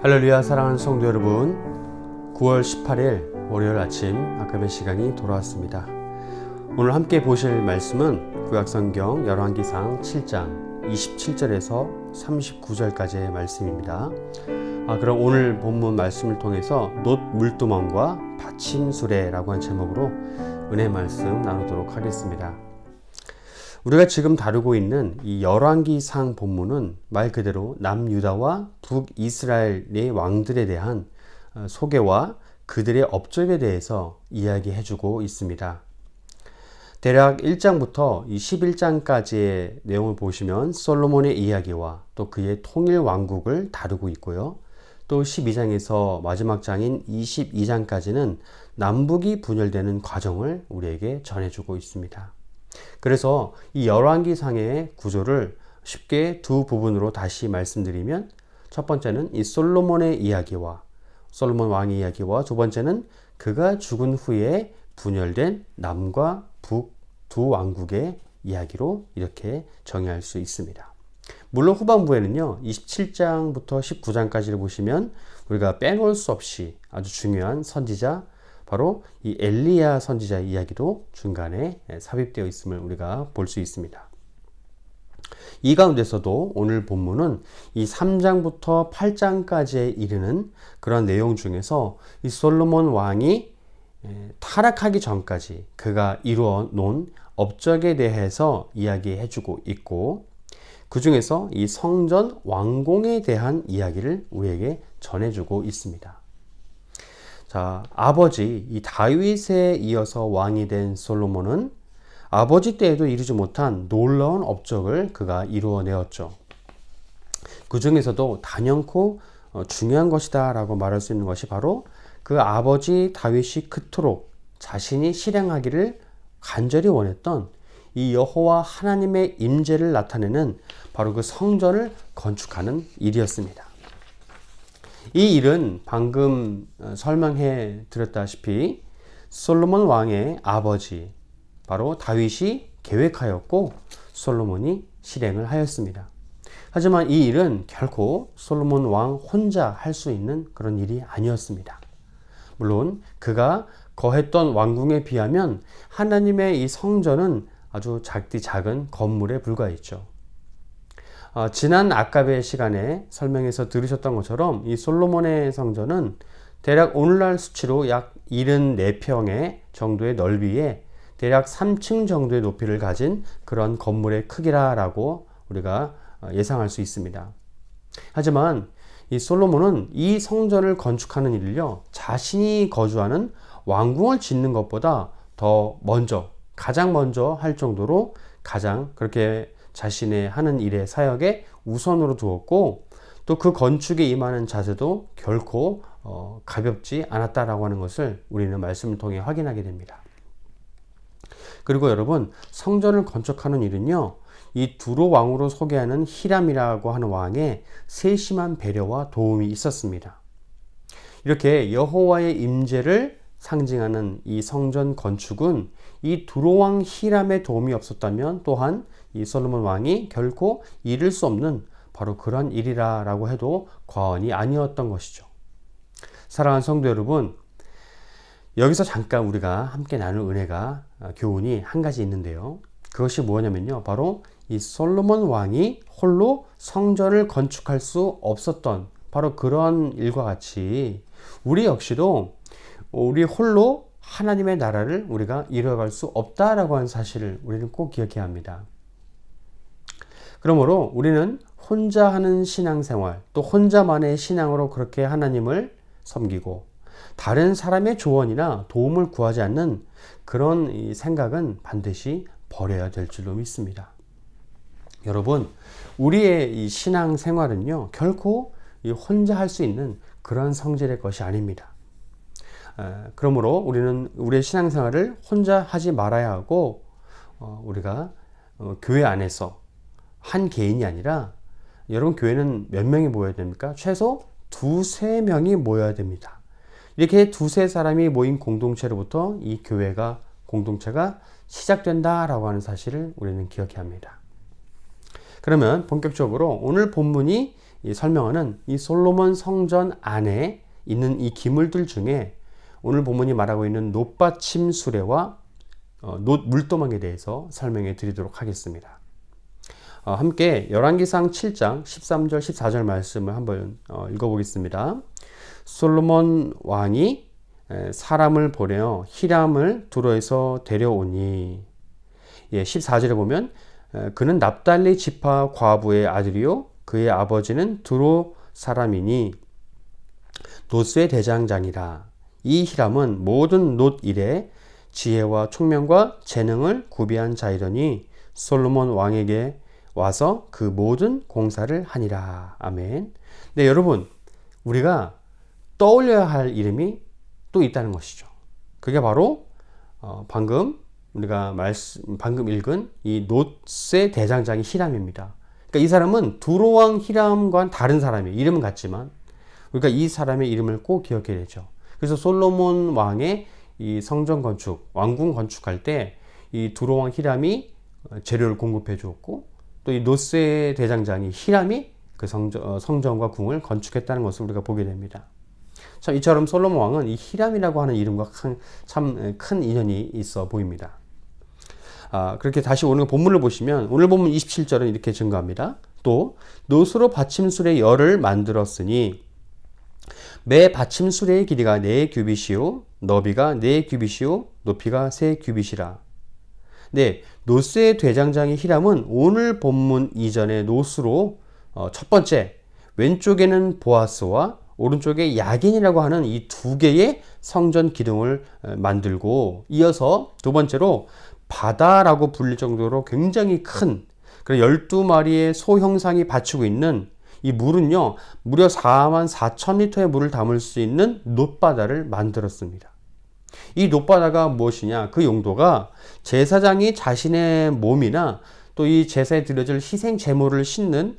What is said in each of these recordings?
할렐루야, 사랑하는 성도 여러분, 9월 18일 월요일 아침 아까의 시간이 돌아왔습니다. 오늘 함께 보실 말씀은 구약성경 열왕기상 7장 27절에서 39절까지의 말씀입니다. 그럼 오늘 본문 말씀을 통해서 놋 물두멍과 받침수레라고 하는 제목으로 은혜 말씀 나누도록 하겠습니다. 우리가 지금 다루고 있는 이 열왕기상 본문은 말 그대로 남유다와 북이스라엘의 왕들에 대한 소개와 그들의 업적에 대해서 이야기해주고 있습니다. 대략 1장부터 11장까지의 내용을 보시면 솔로몬의 이야기와 또 그의 통일 왕국을 다루고 있고요. 또 12장에서 마지막 장인 22장까지는 남북이 분열되는 과정을 우리에게 전해주고 있습니다. 그래서 이 열왕기상의 구조를 쉽게 두 부분으로 다시 말씀드리면, 첫 번째는 이 솔로몬의 이야기와 솔로몬 왕의 이야기와, 두 번째는 그가 죽은 후에 분열된 남과 북 두 왕국의 이야기로 이렇게 정의할 수 있습니다. 물론 후반부에는요, 27장부터 19장까지를 보시면 우리가 빼놓을 수 없이 아주 중요한 선지자, 바로 이 엘리야 선지자의 이야기도 중간에 삽입되어 있음을 우리가 볼 수 있습니다. 이 가운데서도 오늘 본문은 이 3장부터 8장까지에 이르는 그런 내용 중에서 이 솔로몬 왕이 타락하기 전까지 그가 이루어 놓은 업적에 대해서 이야기해주고 있고, 그 중에서 이 성전 완공에 대한 이야기를 우리에게 전해주고 있습니다. 자, 아버지 이 다윗에 이어서 왕이 된 솔로몬은 아버지 때에도 이루지 못한 놀라운 업적을 그가 이루어내었죠. 그 중에서도 단연코 중요한 것이다 라고 말할 수 있는 것이 바로 그 아버지 다윗이 그토록 자신이 실행하기를 간절히 원했던 이 여호와 하나님의 임재를 나타내는 바로 그 성전을 건축하는 일이었습니다. 이 일은 방금 설명해 드렸다시피 솔로몬 왕의 아버지 바로 다윗이 계획하였고 솔로몬이 실행을 하였습니다. 하지만 이 일은 결코 솔로몬 왕 혼자 할 수 있는 그런 일이 아니었습니다. 물론 그가 거했던 왕궁에 비하면 하나님의 이 성전은 아주 작은 건물에 불과했죠. 지난 아까의 시간에 설명해서 들으셨던 것처럼 이 솔로몬의 성전은 대략 오늘날 수치로 약 74평의 정도의 넓이에 대략 3층 정도의 높이를 가진 그런 건물의 크기라고 우리가 예상할 수 있습니다. 하지만 이 솔로몬은 이 성전을 건축하는 일을요, 자신이 거주하는 왕궁을 짓는 것보다 가장 먼저 할 정도로 가장 그렇게 자신의 하는 일의 사역에 우선으로 두었고, 또 그 건축에 임하는 자세도 결코 가볍지 않았다라고 하는 것을 우리는 말씀을 통해 확인하게 됩니다. 그리고 여러분, 성전을 건축하는 일은요, 이 두로 왕으로 소개하는 히람이라고 하는 왕의 세심한 배려와 도움이 있었습니다. 이렇게 여호와의 임재를 상징하는 이 성전 건축은 이 두로 왕 히람의 도움이 없었다면 또한 이 솔로몬 왕이 결코 이룰 수 없는 바로 그런 일이라고 해도 과언이 아니었던 것이죠. 사랑하는 성도 여러분, 여기서 잠깐 우리가 함께 나눌 교훈이 한 가지 있는데요. 그것이 뭐냐면요, 바로 이 솔로몬 왕이 홀로 성전을 건축할 수 없었던 바로 그런 일과 같이 우리 역시도 우리 홀로 하나님의 나라를 우리가 이뤄갈 수 없다라고 하는 사실을 우리는 꼭 기억해야 합니다. 그러므로 우리는 혼자 하는 신앙생활, 또 혼자만의 신앙으로 그렇게 하나님을 섬기고 다른 사람의 조언이나 도움을 구하지 않는 그런 이 생각은 반드시 버려야 될 줄로 믿습니다. 여러분, 우리의 이 신앙생활은요, 결코 혼자 할 수 있는 그런 성질의 것이 아닙니다. 그러므로 우리는 우리의 신앙생활을 혼자 하지 말아야 하고, 우리가 교회 안에서 한 개인이 아니라, 여러분 교회는 몇 명이 모여야 됩니까? 최소 2-3명이 모여야 됩니다. 이렇게 2-3사람이 모인 공동체로부터 이 공동체가 시작된다라고 하는 사실을 우리는 기억해야 합니다. 그러면 본격적으로 오늘 본문이 이 설명하는 이 솔로몬 성전 안에 있는 이 기물들 중에 오늘 본문이 말하고 있는 놋받침 수레와 놋 물도망에 대해서 설명해 드리도록 하겠습니다. 함께 열왕기상 7장 13절 14절 말씀을 한번 읽어보겠습니다. 솔로몬 왕이 사람을 보내어 히람을 두로에서 데려오니, 14절에 보면 그는 납달리 지파 과부의 아들이요 그의 아버지는 두로 사람이니 놋의 대장장이라. 이 히람은 모든 놋 일에 지혜와 총명과 재능을 구비한 자이더니 솔로몬 왕에게 와서 그 모든 공사를 하니라. 아멘. 네, 여러분, 우리가 떠올려야 할 이름이 또 있다는 것이죠. 그게 바로 방금 우리가 방금 읽은 이 놋의 대장장이 히람입니다. 그러니까 이 사람은 두로왕 히람과는 다른 사람이에요. 이름은 같지만 우리가 이 사람의 이름을 꼭 기억해야 되죠. 그래서 솔로몬 왕의 이 성전 건축, 왕궁 건축할 때 이 두로왕 히람이 재료를 공급해 주었고, 또 이 놋의 대장장이 히람이 그 성전과 궁을 건축했다는 것을 우리가 보게 됩니다. 참 이처럼 솔로몬 왕은 이 히람이라고 하는 이름과 참 큰 인연이 있어 보입니다. 그렇게 다시 오늘 본문을 보시면 오늘 본문 27절은 이렇게 증거합니다. 또 놋으로 받침술의 열을 만들었으니 매 받침술의 길이가 4규빗이요 너비가 4규빗이요 높이가 3규빗이라. 네, 놋의 대장장이 히람은 오늘 본문 이전의 놋으로 첫 번째 왼쪽에는 보아스와 오른쪽에 야긴이라고 하는 이 두 개의 성전 기둥을 만들고, 이어서 두 번째로 바다라고 불릴 정도로 굉장히 큰 12마리의 소 형상이 받치고 있는 이 물은요 무려 44,000리터의 물을 담을 수 있는 놋바다를 만들었습니다. 이 놋바다가 무엇이냐? 그 용도가 제사장이 자신의 몸이나 또 이 제사에 드려질 희생 제물을 싣는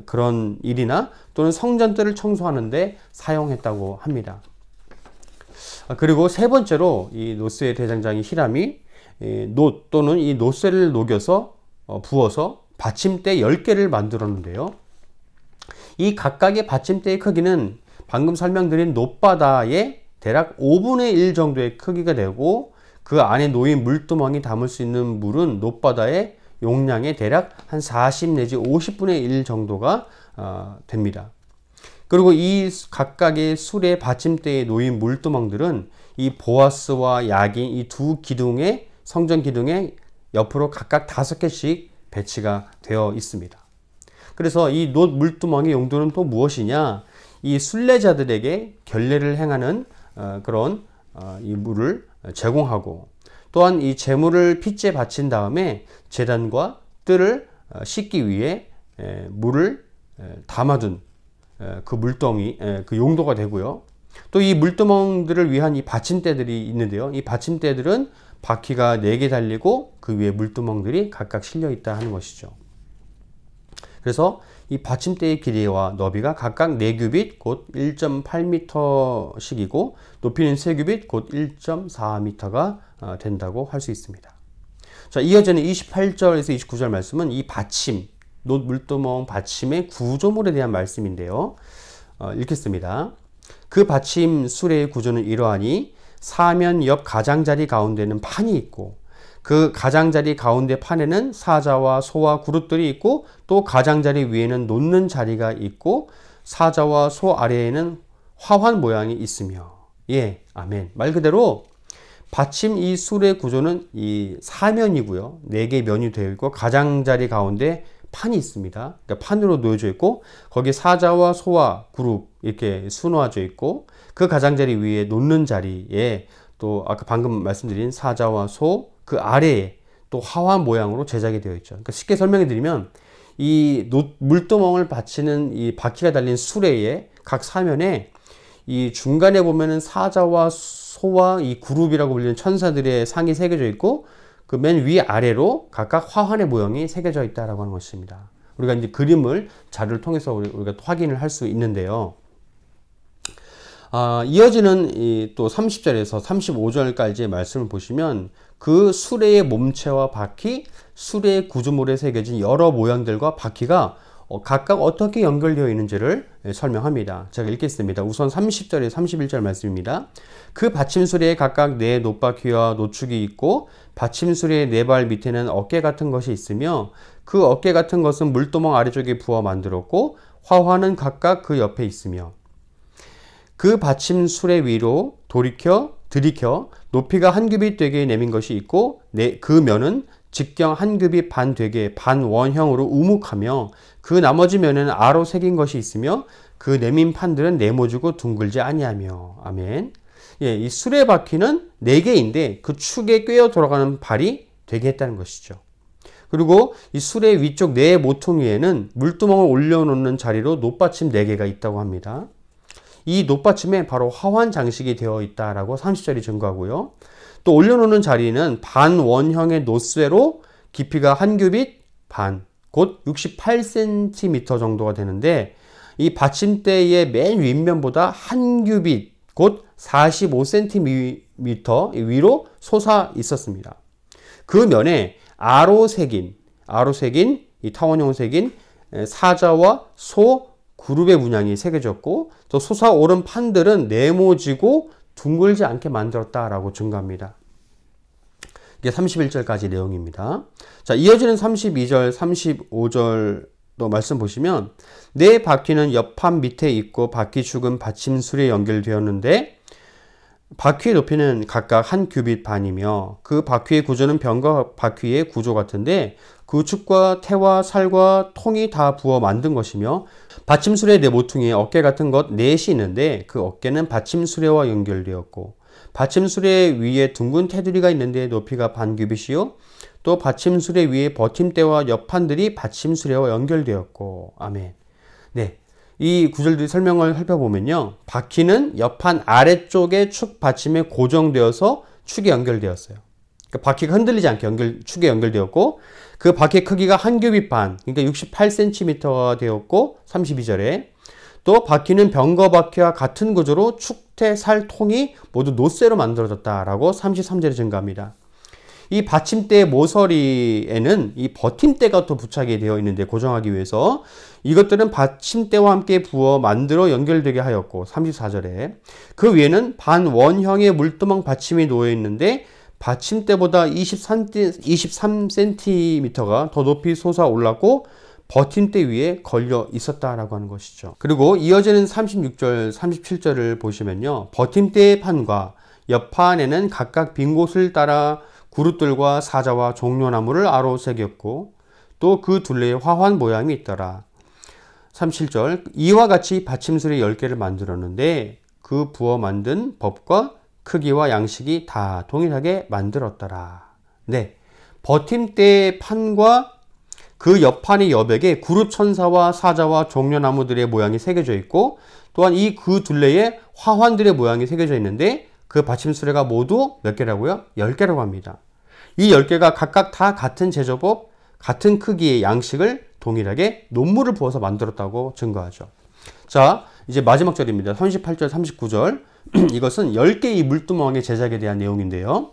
그런 일이나 또는 성전들을 청소하는데 사용했다고 합니다. 그리고 세 번째로 이 놋의 대장장이 히람이 놋 또는 이 놋쇠를 녹여서 부어서 받침대 10개를 만들었는데요. 이 각각의 받침대의 크기는 방금 설명드린 놋바다의 대략 5분의 1 정도의 크기가 되고, 그 안에 놓인 물두멍이 담을 수 있는 물은 놋바다의 용량의 대략 한 40 내지 50분의 1 정도가 됩니다. 그리고 이 각각의 수레 받침대에 놓인 물두멍들은 이 보아스와 야긴 이 두 기둥의 성전 기둥의 옆으로 각각 5개씩 배치가 되어 있습니다. 그래서 이 놋 물두멍의 용도는 또 무엇이냐? 이 순례자들에게 결례를 행하는 그런 이 물을 제공하고, 또한 이 제물을 핏째 바친 다음에 제단과 뜰을 씻기 위해 물을 담아둔 그 물덩이, 그 용도가 되고요. 또 이 물두멍들을 위한 이 받침대들이 있는데요. 이 받침대들은 바퀴가 4개 달리고 그 위에 물두멍들이 각각 실려 있다 하는 것이죠. 그래서 이 받침대의 길이와 너비가 각각 4규빗 곧 1.8m씩이고 높이는 3규빗 곧 1.4m가 된다고 할 수 있습니다. 자, 이어지는 28절에서 29절 말씀은 이 받침, 놋 물두멍 받침의 구조물에 대한 말씀인데요. 읽겠습니다. 그 받침 수레의 구조는 이러하니 사면 옆 가장자리 가운데는 판이 있고, 그 가장자리 가운데 판에는 사자와 소와 그룹들이 있고, 또 가장자리 위에는 놓는 자리가 있고, 사자와 소 아래에는 화환 모양이 있으며. 예, 아멘. 말 그대로 받침 이 수레 구조는 이 사면이고요. 4개 면이 되어 있고 가장자리 가운데 판이 있습니다. 그러니까 판으로 놓여져 있고 거기에 사자와 소와 그룹 이렇게 수놓아져 있고, 그 가장자리 위에 놓는 자리에 또 아까 방금 말씀드린 사자와 소 그 아래에 또 화환 모양으로 제작이 되어 있죠. 그러니까 쉽게 설명해 드리면 이 물두멍을 받치는 이 바퀴가 달린 수레의 각 사면에 이 중간에 보면은 사자와 소와 이 그룹이라고 불리는 천사들의 상이 새겨져 있고, 그 맨 위 아래로 각각 화환의 모형이 새겨져 있다라고 하는 것입니다. 우리가 이제 그림을 자료를 통해서 우리가 확인을 할 수 있는데요. 이어지는 또 30절에서 35절까지의 말씀을 보시면 그 수레의 몸체와 바퀴, 수레의 구조물에 새겨진 여러 모양들과 바퀴가 각각 어떻게 연결되어 있는지를 설명합니다. 제가 읽겠습니다. 우선 30절에 31절 말씀입니다. 그 받침수레에 각각 네 놋바퀴와 노축이 있고 받침수레의 네 발 밑에는 어깨 같은 것이 있으며 그 어깨 같은 것은 물두멍 아래쪽에 부어 만들었고 화환은 각각 그 옆에 있으며 그 받침수레 위로 들이켜 높이가 한 규빗 되게 내민 것이 있고 그 면은 직경 한 규빗 반 되게 반원형으로 우묵하며 그 나머지 면에는 아로 새긴 것이 있으며 그 내민 판들은 네모지고 둥글지 아니하며. 아멘. 예, 이 수레바퀴는 4개인데 그 축에 꿰어 돌아가는 발이 되게 했다는 것이죠. 그리고 이 수레 위쪽 네 모퉁 위에는 물두멍을 올려놓는 자리로 놋받침 4개가 있다고 합니다. 이 놋받침에 바로 화환 장식이 되어 있다라고 30절이 증거하고요. 또 올려놓는 자리는 반원형의 놋쇠로 깊이가 한 규빗 반, 곧 68cm 정도가 되는데 이 받침대의 맨 윗면보다 한 규빗, 곧 45cm 위로 솟아 있었습니다. 그 면에 아로 새긴 이 타원형 새긴 사자와 소 그룹의 문양이 새겨졌고 또 솟아오른 판들은 네모지고 둥글지 않게 만들었다라고 증거합니다. 이게 31절까지 내용입니다. 자, 이어지는 32절, 35절도 말씀 보시면 네 바퀴는 옆판 밑에 있고 바퀴축은 받침술에 연결되었는데 바퀴의 높이는 각각 한 규빗 반이며 그 바퀴의 구조는 병과 바퀴의 구조 같은데 그 축과 태와 살과 통이 다 부어 만든 것이며 받침수레의 네 모퉁이에 어깨 같은 것 넷이 있는데 그 어깨는 받침수레와 연결되었고 받침수레 위에 둥근 테두리가 있는데 높이가 반 규빗이요 또 받침수레 위에 버팀대와 옆판들이 받침수레와 연결되었고. 아멘. 네, 이 구절들 설명을 살펴보면요, 바퀴는 옆판 아래쪽에 축 받침에 고정되어서 축에 연결되었어요. 그러니까 바퀴가 흔들리지 않게 축에 연결되었고 그 바퀴 크기가 한 규빗 반, 그러니까 68cm가 되었고 32절에 또 바퀴는 병거 바퀴와 같은 구조로 축태, 살, 통이 모두 놋쇠로 만들어졌다라고 33절에 증가합니다. 이 받침대의 모서리에는 이 버팀대가 또 부착이 되어 있는데 고정하기 위해서 이것들은 받침대와 함께 부어 만들어 연결되게 하였고 34절에 그 위에는 반원형의 물두멍 받침이 놓여 있는데 받침대보다 23cm가 더 높이 솟아 올랐고 버팀대 위에 걸려 있었다라고 하는 것이죠. 그리고 이어지는 36절, 37절을 보시면요, 버팀대의 판과 옆판에는 각각 빈 곳을 따라 그룹들과 사자와 종려나무를 아로 새겼고 또 그 둘레에 화환 모양이 있더라. 37절 이와 같이 받침술의 10개를 만들었는데 그 부어 만든 법과 크기와 양식이 다 동일하게 만들었더라. 네, 버팀대의 판과 그 옆판의 여백에 그룹 천사와 사자와 종려나무들의 모양이 새겨져 있고 또한 이 그 둘레에 화환들의 모양이 새겨져 있는데 그 받침수레가 모두 몇 개라고요? 10개라고 합니다. 이 10개가 각각 다 같은 제조법, 같은 크기의 양식을 동일하게 놋물을 부어서 만들었다고 증거하죠. 자, 이제 마지막 절입니다. 38절, 39절. 이것은 10개의 물두멍의 제작에 대한 내용인데요.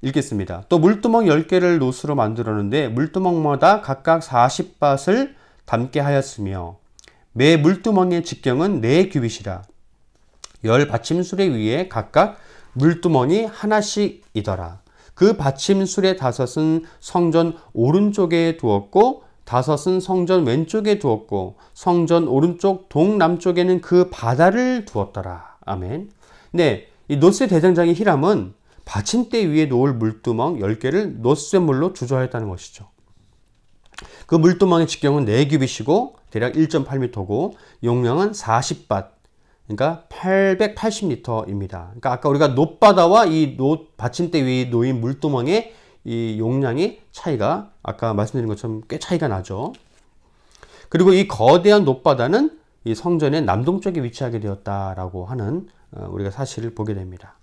읽겠습니다. 또 물두멍 10개를 놋으로 만들었는데 물두멍마다 각각 40밭을 담게 하였으며 매 물두멍의 직경은 4규빗이라 10 받침수레 위에 각각 물두멍이 하나씩이더라. 그 받침수레 5은 성전 오른쪽에 두었고 5은 성전 왼쪽에 두었고 성전 오른쪽 동남쪽에는 그 바다를 두었더라. 아멘. 네, 이 놋의 대장장이 히람은 받침대 위에 놓을 물두멍 10개를 놋쇠물로 주저하였다는 것이죠. 그 물두멍의 직경은 4규빗이고 대략 1.8m고 용량은 40밭, 그러니까 880리터입니다. 그러니까 아까 우리가 놋바다와 이 받침대 위에 놓인 물두멍의 이 용량이 차이가 아까 말씀드린 것처럼 꽤 차이가 나죠. 그리고 이 거대한 놋바다는 이 성전의 남동쪽에 위치하게 되었다라고 하는 우리가 사실을 보게 됩니다.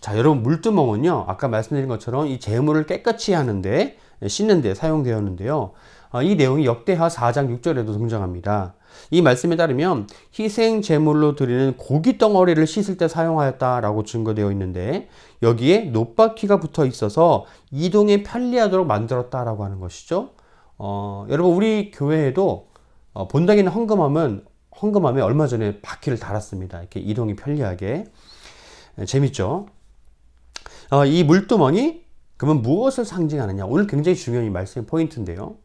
자, 여러분, 물두멍은요, 아까 말씀드린 것처럼 이 재물을 깨끗이 하는데, 씻는 데 사용되었는데요. 이 내용이 역대하 4장 6절에도 등장합니다. 이 말씀에 따르면 희생 제물로 드리는 고기 덩어리를 씻을 때 사용하였다라고 증거되어 있는데 여기에 놋바퀴가 붙어 있어서 이동에 편리하도록 만들었다라고 하는 것이죠. 여러분, 우리 교회에도 본당에 있는 헌금함에 얼마 전에 바퀴를 달았습니다. 이렇게 이동이 편리하게. 재밌죠? 이 물두멍이 그러면 무엇을 상징하느냐? 오늘 굉장히 중요한 이 말씀의 포인트인데요.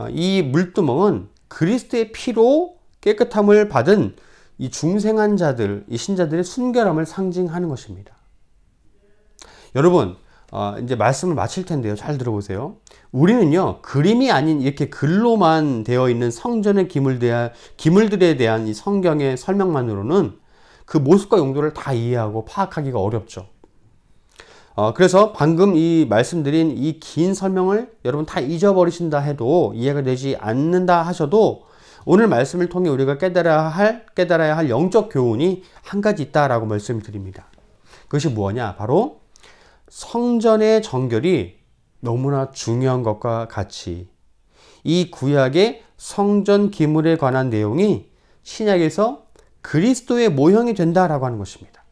이 물두멍은 그리스도의 피로 깨끗함을 받은 이 중생한 자들, 이 신자들의 순결함을 상징하는 것입니다. 여러분, 이제 말씀을 마칠 텐데요. 잘 들어보세요. 우리는요, 그림이 아닌 이렇게 글로만 되어 있는 성전의 기물들에 대한 이 성경의 설명만으로는 그 모습과 용도를 다 이해하고 파악하기가 어렵죠. 그래서 방금 이 말씀드린 이 긴 설명을 여러분 다 잊어버리신다 해도, 이해가 되지 않는다 하셔도 오늘 말씀을 통해 우리가 깨달아야 할 영적 교훈이 한 가지 있다라고 말씀을 드립니다. 그것이 뭐냐? 바로 성전의 정결이 너무나 중요한 것과 같이 이 구약의 성전 기물에 관한 내용이 신약에서 그리스도의 모형이 된다라고 하는 것입니다.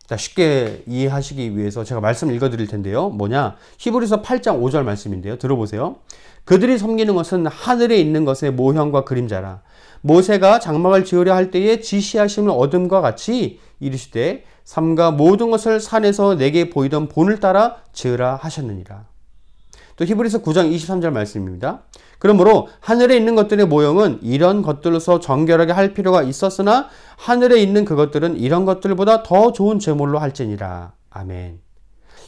자, 쉽게 이해하시기 위해서 제가 말씀을 읽어드릴 텐데요. 뭐냐? 히브리서 8장 5절 말씀인데요. 들어보세요. 그들이 섬기는 것은 하늘에 있는 것의 모형과 그림자라. 모세가 장막을 지으려 할 때에 지시하심을 얻음과 같이 이르시되 삼가 모든 것을 산에서 내게 보이던 본을 따라 지으라 하셨느니라. 또 히브리서 9장 23절 말씀입니다. 그러므로 하늘에 있는 것들의 모형은 이런 것들로서 정결하게 할 필요가 있었으나 하늘에 있는 그것들은 이런 것들보다 더 좋은 제물로 할지니라. 아멘.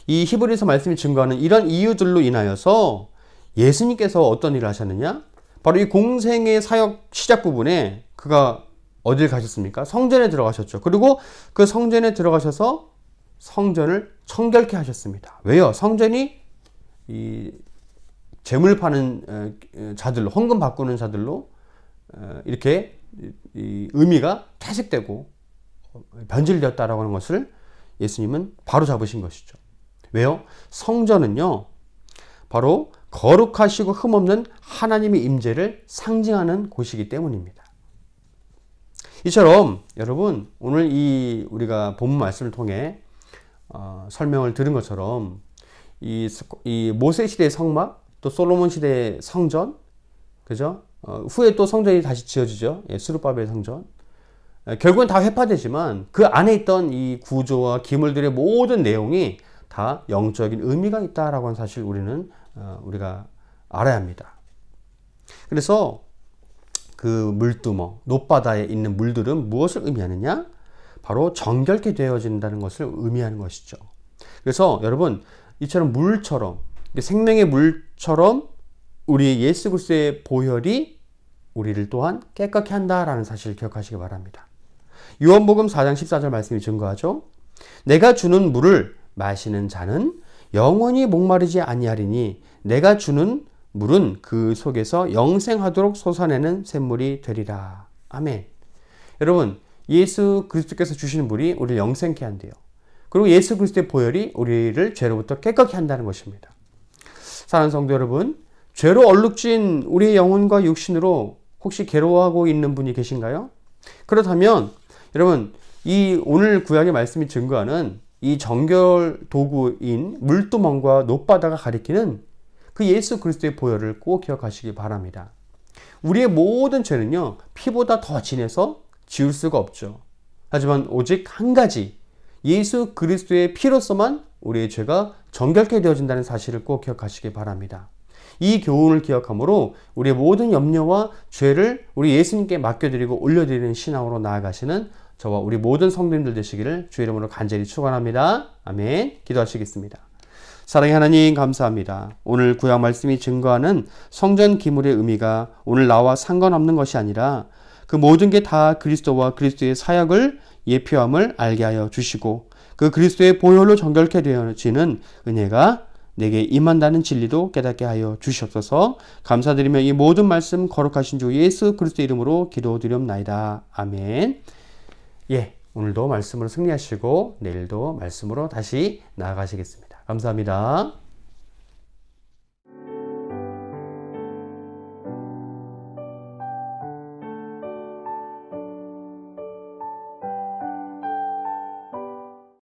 이 히브리서 말씀이 증거하는 이런 이유들로 인하여서 예수님께서 어떤 일을 하셨느냐? 바로 이 공생의 사역 시작 부분에 그가 어딜 가셨습니까? 성전에 들어가셨죠. 그리고 그 성전에 들어가셔서 성전을 청결케 하셨습니다. 왜요? 성전이 이 재물 파는 자들로, 헌금 바꾸는 자들로 이렇게 이 의미가 퇴색되고 변질되었다라고 하는 것을 예수님은 바로 잡으신 것이죠. 왜요? 성전은요, 바로 거룩하시고 흠없는 하나님의 임재를 상징하는 곳이기 때문입니다. 이처럼 여러분, 오늘 우리가 본문 말씀을 통해 설명을 들은 것처럼 이 모세 시대의 성막, 또 솔로몬 시대의 성전, 그죠? 후에 또 성전이 다시 지어지죠. 스룹바벨 성전. 결국은 다 회파되지만 그 안에 있던 이 구조와 기물들의 모든 내용이 다 영적인 의미가 있다라고 하는 사실 우리가 알아야 합니다. 그래서 그 물두멍, 놋바다에 있는 물들은 무엇을 의미하느냐? 바로 정결케 되어진다는 것을 의미하는 것이죠. 그래서 여러분, 이처럼 물처럼, 생명의 물처럼 우리 예수 그리스도의 보혈이 우리를 또한 깨끗게 한다라는 사실을 기억하시기 바랍니다. 요한복음 4장 14절 말씀이 증거하죠. 내가 주는 물을 마시는 자는 영원히 목마르지 아니하리니 내가 주는 물은 그 속에서 영생하도록 솟아내는 샘물이 되리라. 아멘. 여러분, 예수 그리스도께서 주시는 물이 우리를 영생케 한대요. 그리고 예수 그리스도의 보혈이 우리를 죄로부터 깨끗게 한다는 것입니다. 사랑하는 성도 여러분, 죄로 얼룩진 우리의 영혼과 육신으로 혹시 괴로워하고 있는 분이 계신가요? 그렇다면 여러분, 이 오늘 구약의 말씀이 증거하는 이 정결 도구인 물두멍과 놋바다가 가리키는 그 예수 그리스도의 보혈을 꼭 기억하시기 바랍니다. 우리의 모든 죄는요, 피보다 더 진해서 지울 수가 없죠. 하지만 오직 한 가지, 예수 그리스도의 피로서만 우리의 죄가 정결케 되어진다는 사실을 꼭 기억하시기 바랍니다. 이 교훈을 기억함으로 우리의 모든 염려와 죄를 우리 예수님께 맡겨드리고 올려드리는 신앙으로 나아가시는 저와 우리 모든 성도님들 되시기를 주의 이름으로 간절히 축원합니다. 아멘. 기도하시겠습니다. 사랑의 하나님, 감사합니다. 오늘 구약 말씀이 증거하는 성전 기물의 의미가 오늘 나와 상관없는 것이 아니라 그 모든 게 다 그리스도와 그리스도의 사역을 예표함을 알게 하여 주시고 그 그리스도의 보혈로 정결케 되어지는 은혜가 내게 임한다는 진리도 깨닫게 하여 주시옵소서. 감사드리며 이 모든 말씀 거룩하신 주 예수 그리스도 이름으로 기도드리옵나이다. 아멘. 오늘도 말씀으로 승리하시고 내일도 말씀으로 다시 나아가시겠습니다. 감사합니다.